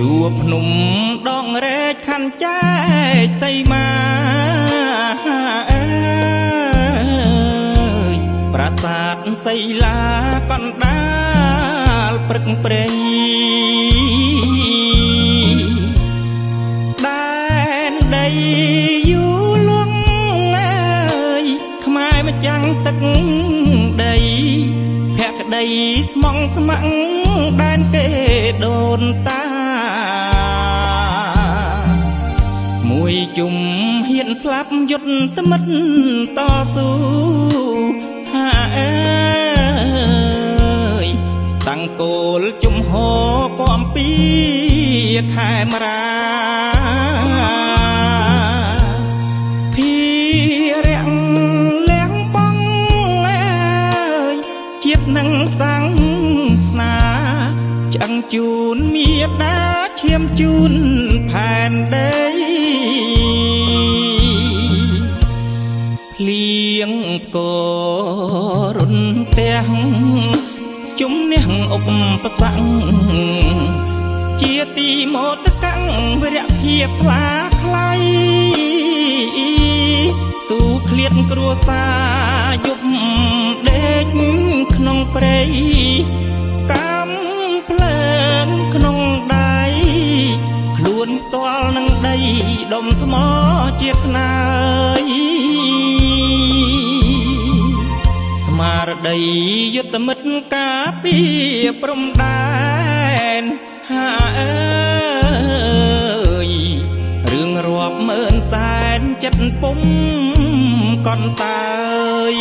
ជួបភ្នំដងរែកខាន់ចែកសីមាអើយប្រាសាទសីលាកណ្ដាលព្រឹកព្រៃដែនដីយូរលងអើយខ្មែរម្ចាំងទឹកដីភក្តីស្មងស្ម័គ្រដែនគេដូនតាមួយជុំហ៊ានស្លាប់យុទ្ធមិត្តតស៊ូហាអើយតាំងគោលជុំហោពំពីខែមរាភីរាំងលៀងបងអើយជាតិនឹងសាំងស្នាឆ្អឹងជូនមេដាឈាមជូនផែនដីភ្លៀងករុនទាំងជំនះឧបសគ្គជាទីមោទកវរៈភាពខ្លាខ្លៃស៊ូឃ្លាតគ្រួសារយប់ដេកក្នុងព្រៃកំភ្លើងក្នុងដៃខ្លួនផ្ទាល់នឹងដីដុំថ្មជាខ្នើយស្មារតីយុទ្ធមិត្តការពារព្រំដែនហាអើយរឿងរាប់ម៉ឺនសែនចិត្តពុំកន្តើយ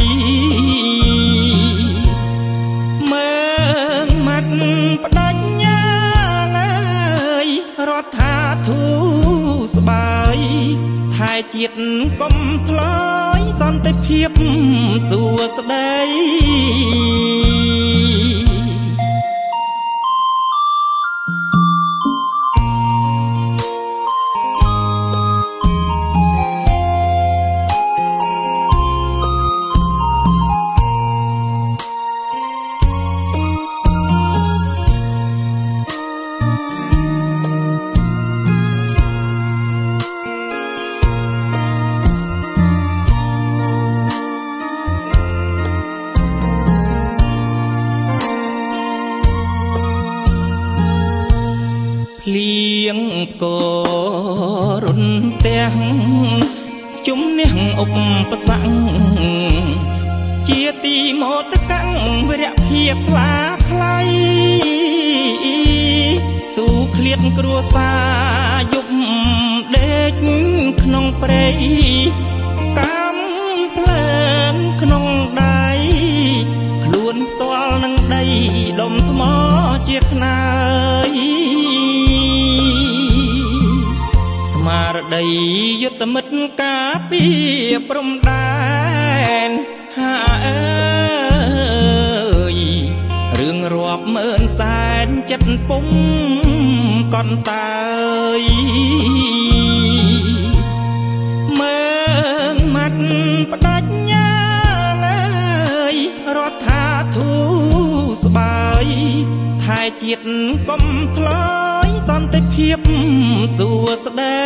មើងមាត់បដិញ្ញាអើយរដ្ឋាធូស្បើយថែជាតិកុំថ្លៃសន្តិភាពសួស្តីភ្លៀងករុនទាំងជំនះឧបសគ្គជាទីមោទកវរៈភាពខ្លាខ្លៃស៊ូឃ្លាតគ្រួសារយប់ដេកក្នុងព្រៃកំភ្លើងក្នុងដៃខ្លួនផ្ទាល់នឹងដីដុំថ្មជាខ្នើយស្មារតីយុទ្ធមិត្តការពារព្រំដែនហាអើយរឿងរាប់ម៉ឺនសែនចិត្តពុំកន្តើយមើងមាត់បដិញ្ញាអើយរដ្ឋាធូស្បើយថែជាតិកុំថ្លៃសន្តិភាពសួស្តី